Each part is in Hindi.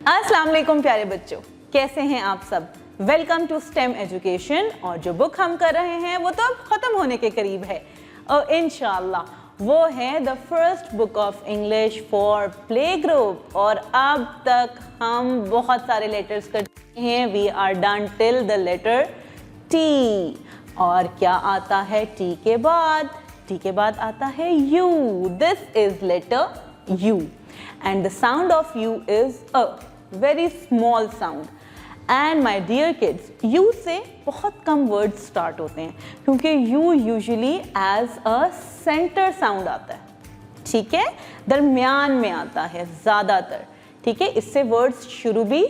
अस्सलाम वालेकुम प्यारे बच्चों, कैसे हैं आप सब। Welcome to STEM education. और जो बुक हम कर रहे हैं वो तो अब ख़त्म होने के करीब है और इंशाल्लाह वो है the first book of English for play group. और अब तक हम बहुत सारे लेटर्स कर चुके हैं। We are done till the letter T. और क्या आता है टी के बाद? टी के बाद आता है U. This is letter U and the sound of U is a very small sound. And my dear kids, U से बहुत कम words start होते हैं क्योंकि U usually as a center sound आता है, ठीक है, दरमियान में आता है ज़्यादातर, ठीक है। इससे words शुरू भी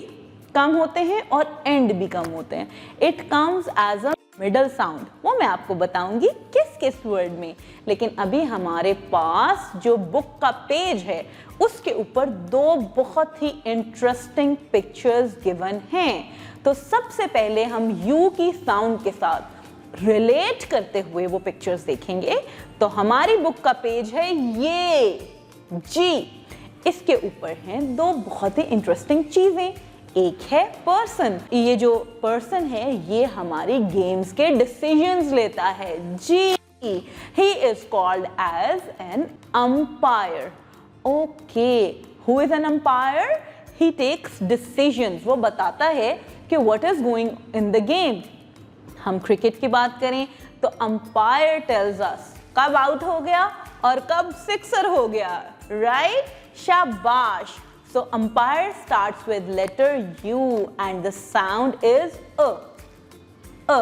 कम होते हैं और end भी कम होते हैं। It comes as a middle sound, वो मैं आपको बताऊंगी किस किस वर्ड में। लेकिन अभी हमारे पास जो बुक का पेज है उसके ऊपर दो बहुत ही इंटरेस्टिंग पिक्चर्स गिवन हैं। तो सबसे पहले हम यू की साउंड के साथ रिलेट करते हुए वो पिक्चर्स देखेंगे। तो हमारी बुक का पेज है ये जी। इसके ऊपर हैं दो बहुत ही इंटरेस्टिंग चीजें। एक है पर्सन। ये जो पर्सन है ये हमारी गेम्स के डिसीजंस लेता है जी। He is called as an umpire. Okay, who is an umpire? He takes decisions. वो बताता है कि what is going in the game. हम क्रिकेट की बात करें तो अंपायर टेल्स अस कब आउट हो गया और कब सिक्सर हो गया, राइट? शाबाश। So umpire starts with letter U and the sound is a.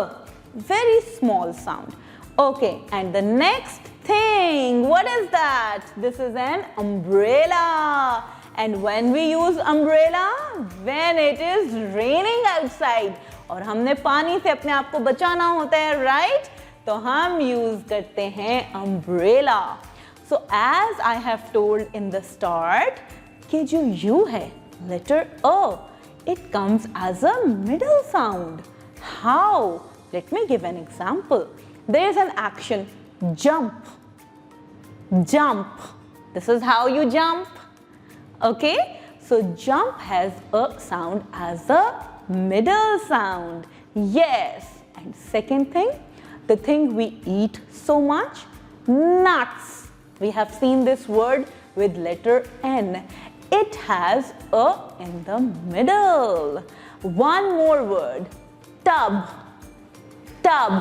Very small sound. Okay, and the next thing, what is that? This is an umbrella. And when we use umbrella, when it is raining outside और हमने पानी से अपने आप को बचाना होता है, right? तो हम use करते हैं umbrella. So as I have told in the start, कि जो U है letter A, it comes as a middle sound. How? Let me give an example. There is an action, jump. Jump. This is how you jump. Okay? So jump has a sound as a middle sound. Yes. And second thing, the thing we eat so much, nuts. We have seen this word with letter N. It has a in the middle. One more word, tub. Tub.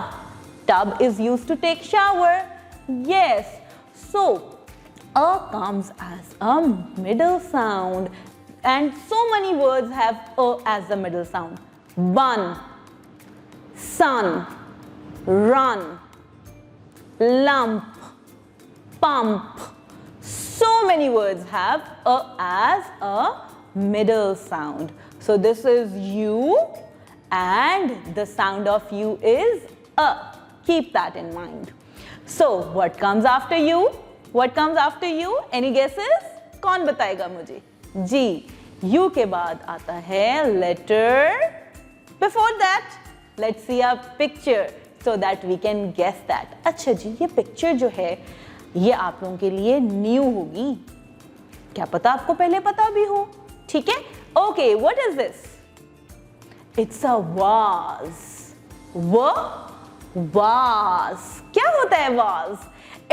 Tub is used to take shower. Yes. So, a comes as a middle sound. And so many words have a as the middle sound. Bun, sun, run, lump, pump. So many words have a as a middle sound. So this is U and the sound of U is a. Keep that in mind. So what comes after U? What comes after U? Any guesses? कौन बताएगा मुझे? जी, U के बाद आता है letter. Before that, let's see a picture so that we can guess that. अच्छा जी, ये picture जो है ये आप लोगों के लिए न्यू होगी, क्या पता आपको पहले पता भी हो, ठीक है? Okay, what is this? It's a vase. Vase क्या होता है vase?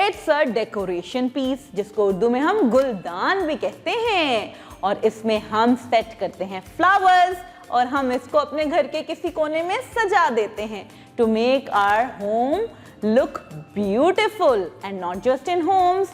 It's a decoration piece जिसको उर्दू में हम गुलदान भी कहते हैं। और इसमें हम सेट करते हैं फ्लावर्स और हम इसको अपने घर के किसी कोने में सजा देते हैं to make our home look beautiful. And not just in homes,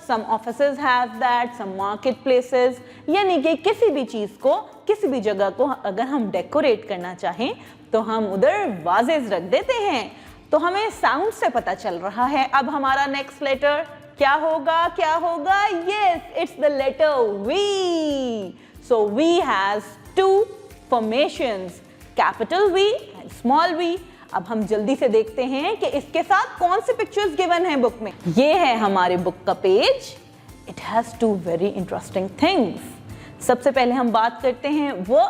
some offices have that, some marketplaces. यानी कि किसी भी चीज को, किसी भी जगह को अगर हम डेकोरेट करना चाहें तो हम उधर वाजेस रख देते हैं। तो हमें साउंड से पता चल रहा है अब हमारा नेक्स्ट लेटर क्या होगा, क्या होगा? Yes, it's the letter V. So V has two formations, capital V and small v. अब हम जल्दी से देखते हैं कि इसके साथ कौन से पिक्चर्स गिवन हैं बुक में। ये है हमारे बुक का page. It has two very interesting things. सबसे पहले हम बात करते हैं वो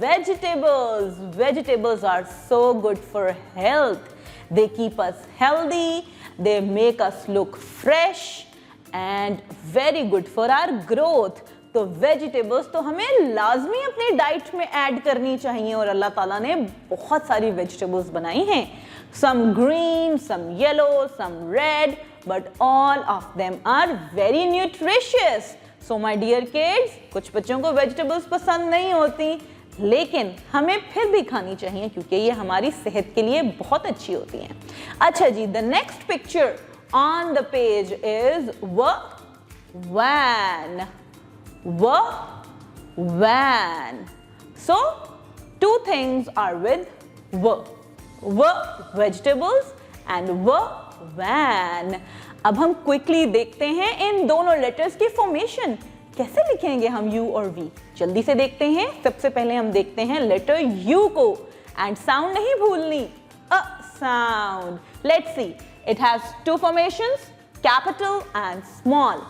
vegetables. Vegetables are so good for health. They keep us healthy, they make us look fresh and very good for our growth. तो वेजिटेबल्स तो हमें लाजमी अपनी डाइट में ऐड करनी चाहिए और अल्लाह ताला ने बहुत सारी वेजिटेबल्स बनाई हैं, some green, some yellow, some red, but all of them are very nutritious. So my dear kids, कुछ बच्चों को वेजिटेबल्स पसंद नहीं होती, लेकिन हमें फिर भी खानी चाहिए क्योंकि ये हमारी सेहत के लिए बहुत अच्छी होती हैं। अच्छा जी, the next picture on the page is van. Van. So two things are with vegetables and van. अब हम क्विकली देखते हैं इन दोनों लेटर्स की फॉर्मेशन, कैसे लिखेंगे हम U और V। जल्दी से देखते हैं। सबसे पहले हम देखते हैं लेटर U को, एंड साउंड नहीं भूलनी, अ sound. Let's see, it has two formations, capital and small.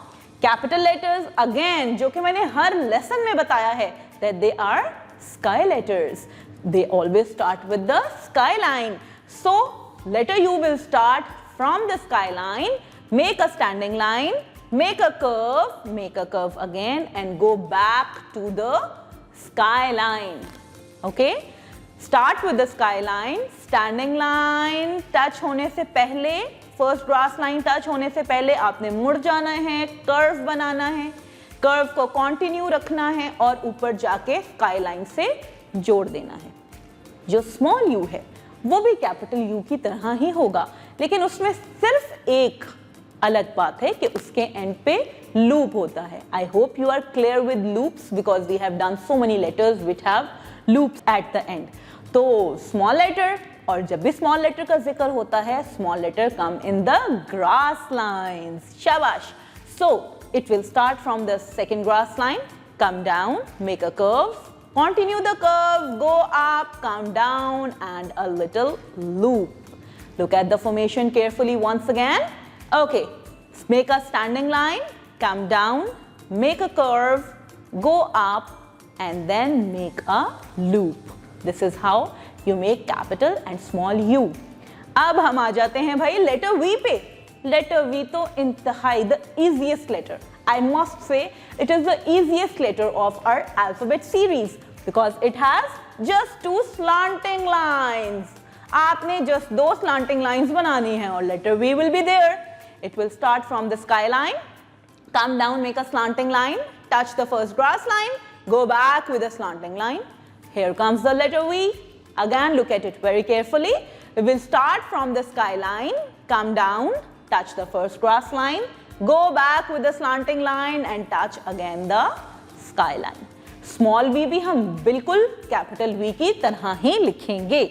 Capital letters again, जो कि मैंने हर लेसन में बताया है, that they are sky letters. They always start with the sky line. So letter U will start from the sky line, make a standing line, make a curve again, and go back to the sky line. Okay? Start with the sky line, standing line touch होने से पहले, फर्स्ट ग्रास लाइन टच होने से पहले आपने मुड़ जाना है, कर्व बनाना है, कर्व को कंटिन्यू रखना है और ऊपर जाके स्काई लाइन से जोड़ देना है। जो स्मॉल यू है वो भी कैपिटल यू की तरह ही होगा, लेकिन उसमें सिर्फ एक अलग बात है कि उसके एंड पे लूप होता है। I hope you are clear with loops because we have done so many letters which have loops at the end. तो स्मॉल लेटर, और जब भी स्मॉल लेटर का जिक्र होता है, small letter come in the grass lines. शाबाश। So it will start from the second grass line, come down, make a curve, continue the curve, go up, come down, and a little loop. Look at the formation carefully once again. Okay, make a standing line, come down, make a curve, go up, and then make a loop. This is how you make capital and small u. अब हम आ जाते हैं भाई लेटर V पे। लेटर V तो इंतहाई the easiest letter. I must say it is the easiest letter of our alphabet series because it has just two slanting lines. आपने just दो slanting lines बनानी है और letter V will be there. It will start from the sky line, come down, make a slanting line, touch the first grass line, go back with a slanting line. Here comes the letter V. Again, look at it very carefully. We will start from the sky line, come down, touch the first grass line, go back with the slanting line and touch again the sky line. Small v भी हम बिल्कुल कैपिटल V की तरह ही लिखेंगे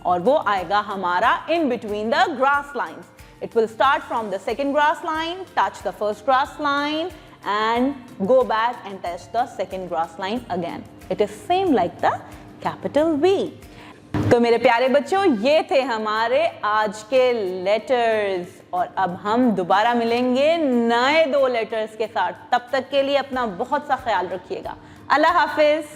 और वो आएगा हमारा in between the grass lines. It will start from the second grass line, touch the first grass line and go back and touch the second grass line again. It is same like the capital V. तो मेरे प्यारे बच्चों, ये थे हमारे आज के लेटर्स और अब हम दोबारा मिलेंगे नए दो लेटर्स के साथ। तब तक के लिए अपना बहुत सा ख्याल रखिएगा। अल्लाह हाफिज।